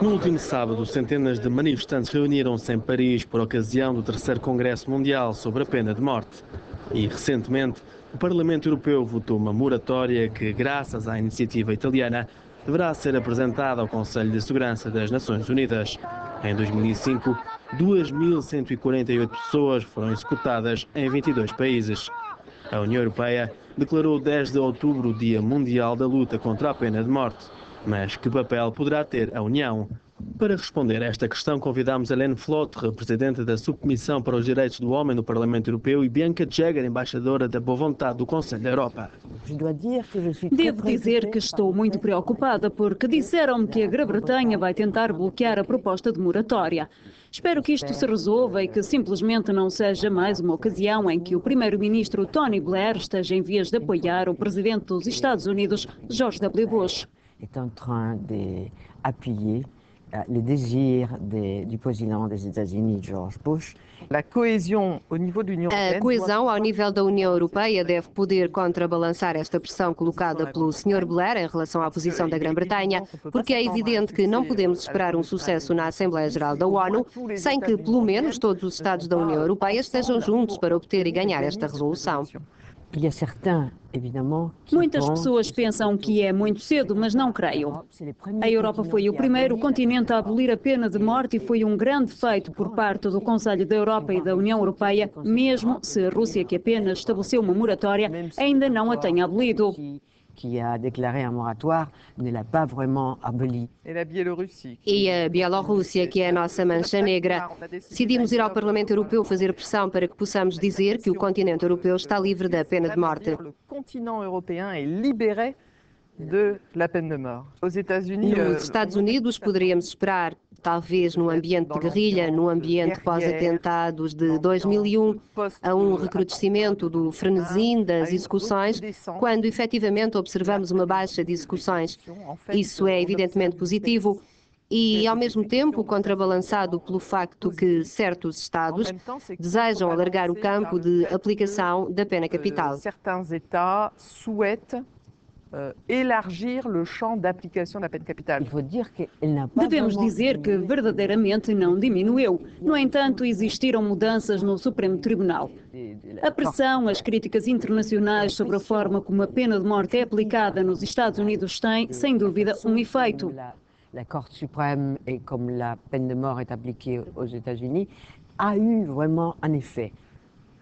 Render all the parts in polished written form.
No último sábado, centenas de manifestantes reuniram-se em Paris por ocasião do terceiro Congresso Mundial sobre a pena de morte. E, recentemente, o Parlamento Europeu votou uma moratória que, graças à iniciativa italiana, deverá ser apresentada ao Conselho de Segurança das Nações Unidas. Em 2005, 2.148 pessoas foram executadas em 22 países. A União Europeia declarou 10 de outubro o Dia Mundial da Luta contra a Pena de Morte. Mas que papel poderá ter a União? Para responder a esta questão, convidamos Hélène Flotre, presidente da Subcomissão para os Direitos do Homem no Parlamento Europeu, e Bianca Jagger, embaixadora da Boa Vontade do Conselho da Europa. Devo dizer que estou muito preocupada porque disseram-me que a Grã-Bretanha vai tentar bloquear a proposta de moratória. Espero que isto se resolva e que simplesmente não seja mais uma ocasião em que o primeiro-ministro Tony Blair esteja em vias de apoiar o presidente dos Estados Unidos, George W. Bush. Est en train d'appuyer les désirs du président des États-Unis, George Bush. A coesão ao nível da União Europeia deve poder contrabalançar esta pressão colocada pelo Sr. Blair em relação à posição da Grã-Bretanha, porque é evidente que não podemos esperar um sucesso na Assembleia Geral da ONU sem que, pelo menos, todos os Estados da União Europeia estejam juntos para obter e ganhar esta resolução. Muitas pessoas pensam que é muito cedo, mas não creio. A Europa foi o primeiro continente a abolir a pena de morte e foi um grande feito por parte do Conselho da Europa e da União Europeia, mesmo se a Rússia, que apenas estabeleceu uma moratória, ainda não a tenha abolido. Qui a déclaré un moratoire ne l'a pas vraiment aboli. E a Bielorrússia, que é a nossa mancha negra. Decidimos ir ao Parlamento Europeu fazer pressão para que possamos dizer que o continente europeu está livre da pena de morte. O continente europeu é libéré da pena de morte. Nos Estados Unidos poderíamos esperar, talvez num ambiente de guerrilha, num ambiente pós-atentados de 2001, a um recrudescimento do frenesim das execuções, quando efetivamente observamos uma baixa de execuções. Isso é evidentemente positivo e, ao mesmo tempo, contrabalançado pelo facto que certos Estados desejam alargar o campo de aplicação da pena capital. Certains États souhaitent élargir le champ d'application da pena capital. Devemos dizer que verdadeiramente não diminuiu. No entanto, existiram mudanças no Supremo Tribunal. A pressão, as críticas internacionais sobre a forma como a pena de morte é aplicada nos Estados Unidos têm, sem dúvida, um efeito. La Corte suprême et comme la peine de mort est appliquée aux États-Unis a eu vraiment un effet.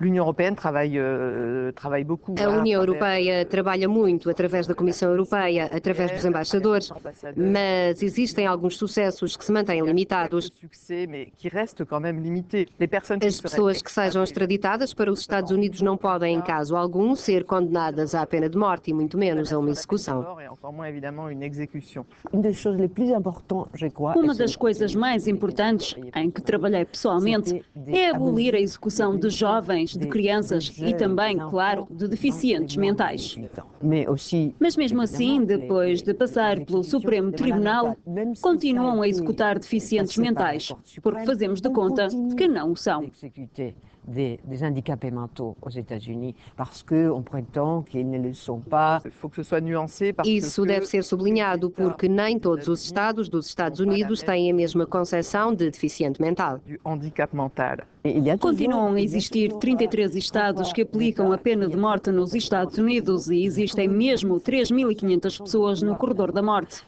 L'Union européenne travaille beaucoup. A União Europeia trabalha muito através da Comissão Europeia, através dos embaixadores, mas existem alguns sucessos que se mantêm limitados. As pessoas que sejam extraditadas para os Estados Unidos não podem, em caso algum, ser condenadas à pena de morte e muito menos a uma execução. Uma das coisas mais importantes, em que trabalhei pessoalmente, é abolir a execução de jovens, de crianças e também, claro, de deficientes mentais. Mas mesmo assim, depois de passar pelo Supremo Tribunal, continuam a executar deficientes mentais, porque fazemos de conta que não o são. Des handicapés mentaux aux États-Unis parce qu'on prétend qu'ils ne le sont pas. Isso deve ser sublinhado porque nem todos os Estados dos Estados Unidos têm a mesma concepção de deficiente mental. Continuam a existir 33 Estados que aplicam a pena de morte nos Estados Unidos e existem mesmo 3.500 pessoas no corredor da morte.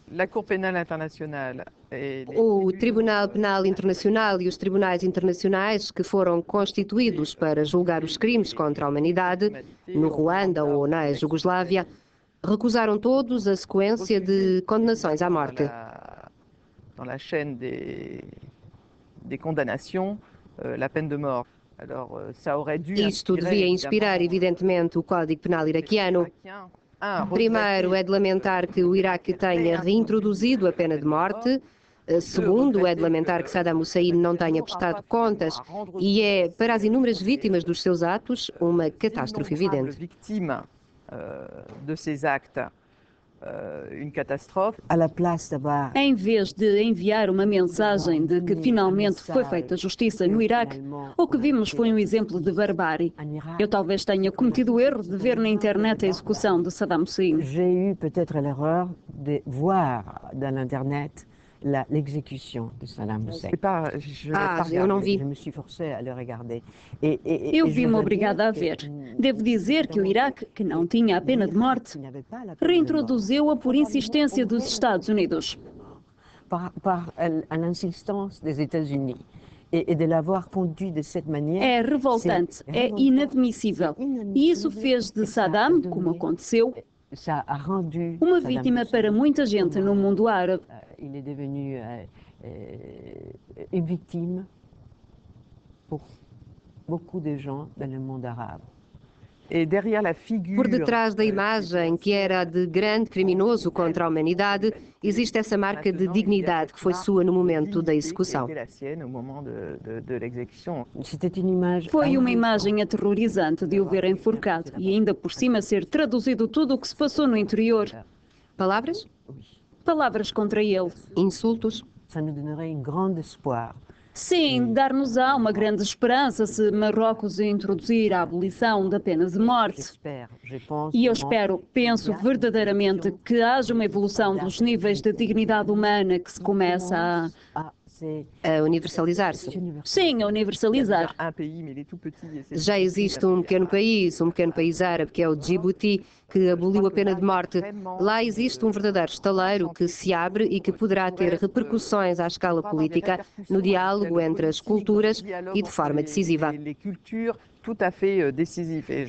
O Tribunal Penal Internacional e os tribunais internacionais que foram constituídos para julgar os crimes contra a humanidade, no Ruanda ou na Jugoslávia, recusaram todos a sequência de condenações à morte. Na chaîne des condamnations, la peine de mort. Isto devia inspirar, evidentemente, o Código Penal iraquiano. Primeiro, é de lamentar que o Iraque tenha reintroduzido a pena de morte. Segundo, é de lamentar que Saddam Hussein não tenha prestado contas e é, para as inúmeras vítimas dos seus atos, uma catástrofe evidente. Em vez de enviar uma mensagem de que finalmente foi feita justiça no Iraque, o que vimos foi um exemplo de barbárie. Eu talvez tenha cometido o erro de ver na internet a execução de Saddam Hussein. J'ai eu peut-être l'erreur de voir dans l'internet l'exécution de Saddam Hussein. Eu não vi. Je me suis forcée à le regarder. Eu vi-me obrigada a ver. Devo dizer que o Iraque, que não tinha a pena de morte, reintroduziu-a por insistência dos Estados Unidos. Par l'insistance des États-Unis. Et de l'avoir conduit de cette manière. É revoltante, é inadmissível. E isso fez de Saddam, como aconteceu, uma vítima para muita gente no mundo árabe. Il est devenu une victime pour beaucoup de gens dans le monde arabe. Por detrás da imagem, que era de grande criminoso contra a humanidade, existe essa marca de dignidade que foi sua no momento da execução. Foi uma imagem aterrorizante de o ver enforcado e ainda por cima ser traduzido tudo o que se passou no interior. Palavras? Palavras contra ele. Insultos? Ça nous donnerait un grand espoir. Sim, dar-nos-á uma grande esperança se Marrocos introduzir a abolição da pena de morte. E eu penso verdadeiramente que haja uma evolução dos níveis de dignidade humana que se começa a universalizar-se. Sim, a universalizar. Já existe um pequeno país árabe, que é o Djibouti, que aboliu a pena de morte. Lá existe um verdadeiro estaleiro que se abre e que poderá ter repercussões à escala política no diálogo entre as culturas e de forma decisiva.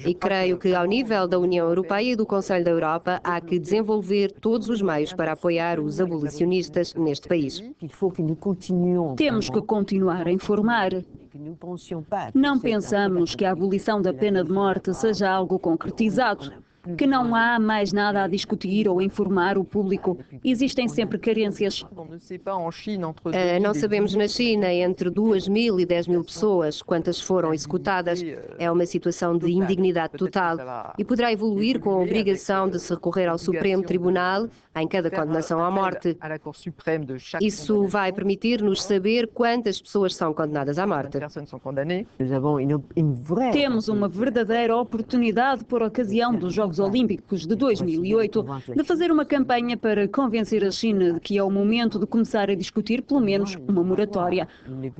E creio que, ao nível da União Europeia e do Conselho da Europa, há que desenvolver todos os meios para apoiar os abolicionistas neste país. Temos que continuar a informar. Não pensamos que a abolição da pena de morte seja algo concretizado, que não há mais nada a discutir ou informar o público. Existem sempre carências. Não sabemos na China, entre 2.000 e 10.000 pessoas, quantas foram executadas. É uma situação de indignidade total e poderá evoluir com a obrigação de se recorrer ao Supremo Tribunal em cada condenação à morte. Isso vai permitir-nos saber quantas pessoas são condenadas à morte. Temos uma verdadeira oportunidade por ocasião dos Jogos Olímpicos de 2008 de fazer uma campanha para convencer a China de que é o momento de começar a discutir pelo menos uma moratória.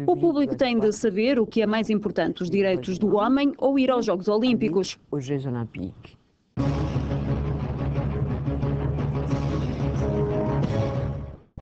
O público tem de saber o que é mais importante, os direitos do homem ou ir aos Jogos Olímpicos.